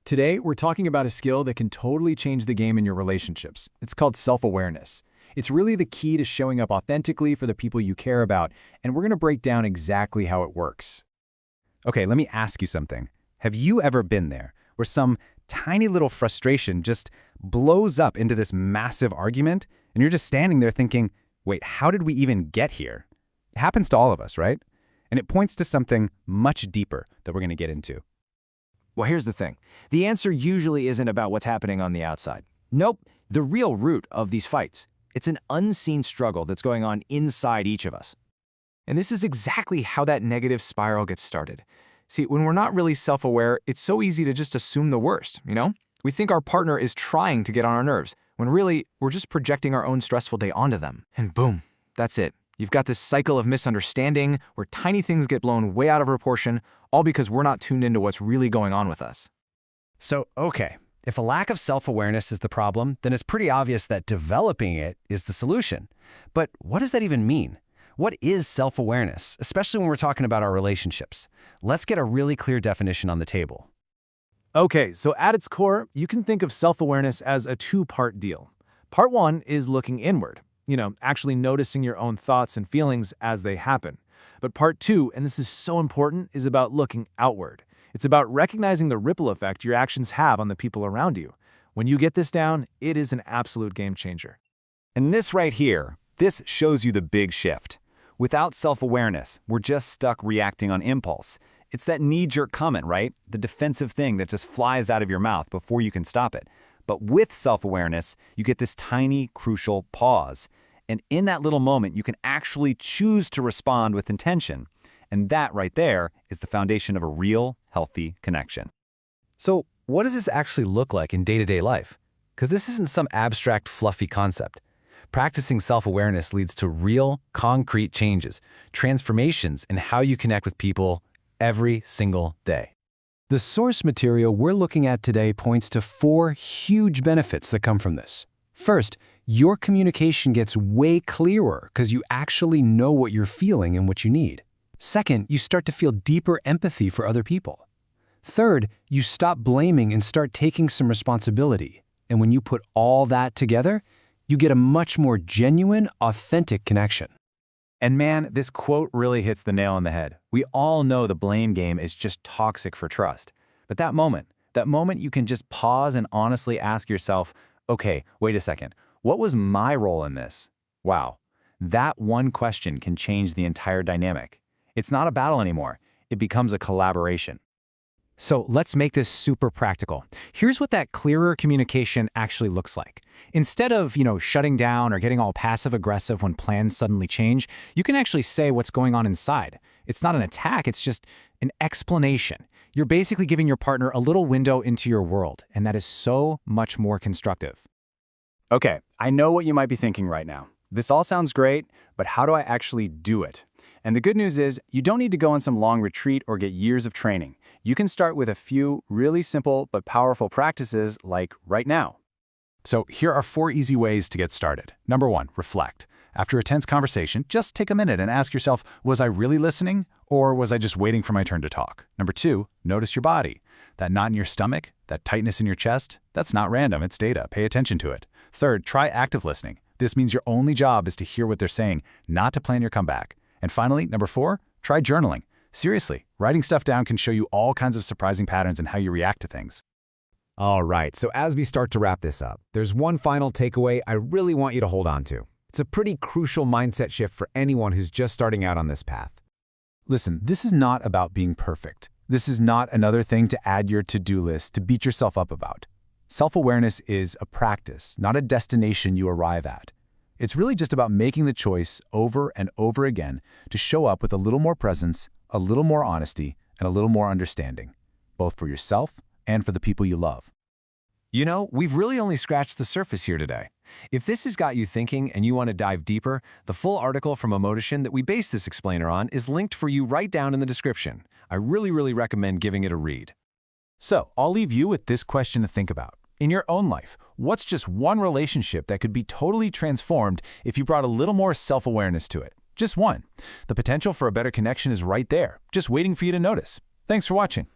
Today, we're talking about a skill that can totally change the game in your relationships. It's called self-awareness. It's really the key to showing up authentically for the people you care about, and we're going to break down exactly how it works. Okay, let me ask you something. Have you ever been there where some tiny little frustration just blows up into this massive argument, and you're just standing there thinking, wait, how did we even get here? It happens to all of us, right? And it points to something much deeper that we're going to get into. Well, here's the thing. The answer usually isn't about what's happening on the outside. Nope, the real root of these fights. It's an unseen struggle that's going on inside each of us. And this is exactly how that negative spiral gets started. See, when we're not really self-aware, it's so easy to just assume the worst, you know? We think our partner is trying to get on our nerves, when really, we're just projecting our own stressful day onto them. And boom, that's it. You've got this cycle of misunderstanding where tiny things get blown way out of proportion, all because we're not tuned into what's really going on with us. So, okay, if a lack of self-awareness is the problem, then it's pretty obvious that developing it is the solution. But what does that even mean? What is self-awareness, especially when we're talking about our relationships? Let's get a really clear definition on the table. Okay, so at its core, you can think of self-awareness as a two-part deal. Part one is looking inward, actually noticing your own thoughts and feelings as they happen. But part two, and this is so important, is about looking outward. It's about recognizing the ripple effect your actions have on the people around you. When you get this down, it is an absolute game changer. And this right here, this shows you the big shift. Without self-awareness, we're just stuck reacting on impulse. It's that knee-jerk comment, right? The defensive thing that just flies out of your mouth before you can stop it. But with self-awareness, you get this tiny, crucial pause. And in that little moment, you can actually choose to respond with intention. And that right there is the foundation of a real, healthy connection. So, what does this actually look like in day-to-day life? Because this isn't some abstract, fluffy concept. Practicing self-awareness leads to real, concrete changes, transformations in how you connect with people every single day. The source material we're looking at today points to 4 huge benefits that come from this. First, your communication gets way clearer because you actually know what you're feeling and what you need. Second, you start to feel deeper empathy for other people. Third, you stop blaming and start taking some responsibility. And when you put all that together, you get a much more genuine, authentic connection. And man, this quote really hits the nail on the head. We all know the blame game is just toxic for trust. But that moment you can just pause and honestly ask yourself, okay, wait a second, what was my role in this? Wow, that one question can change the entire dynamic. It's not a battle anymore. It becomes a collaboration. So let's make this super practical. Here's what that clearer communication actually looks like. Instead of, shutting down or getting all passive-aggressive when plans suddenly change, you can actually say what's going on inside. It's not an attack, it's just an explanation. You're basically giving your partner a little window into your world, and that is so much more constructive. Okay, I know what you might be thinking right now. This all sounds great, but how do I actually do it? And the good news is, you don't need to go on some long retreat or get years of training. You can start with a few really simple but powerful practices like right now. So here are 4 easy ways to get started. Number 1, reflect. After a tense conversation, just take a minute and ask yourself, was I really listening, or was I just waiting for my turn to talk? Number 2, notice your body. That knot in your stomach, that tightness in your chest, that's not random, it's data. Pay attention to it. Third, try active listening. This means your only job is to hear what they're saying, not to plan your comeback. And finally, number 4, try journaling. Seriously, writing stuff down can show you all kinds of surprising patterns in how you react to things. All right, so as we start to wrap this up, there's one final takeaway I really want you to hold on to. It's a pretty crucial mindset shift for anyone who's just starting out on this path. Listen, this is not about being perfect. This is not another thing to add your to-do list to beat yourself up about. Self-awareness is a practice, not a destination you arrive at. It's really just about making the choice over and over again to show up with a little more presence, a little more honesty, and a little more understanding, both for yourself and for the people you love. We've really only scratched the surface here today. If this has got you thinking and you want to dive deeper, the full article from Emotion that we base this explainer on is linked for you right down in the description. I really recommend giving it a read. So, I'll leave you with this question to think about. In your own life, what's just one relationship that could be totally transformed if you brought a little more self-awareness to it? Just one. The potential for a better connection is right there, just waiting for you to notice. Thanks for watching.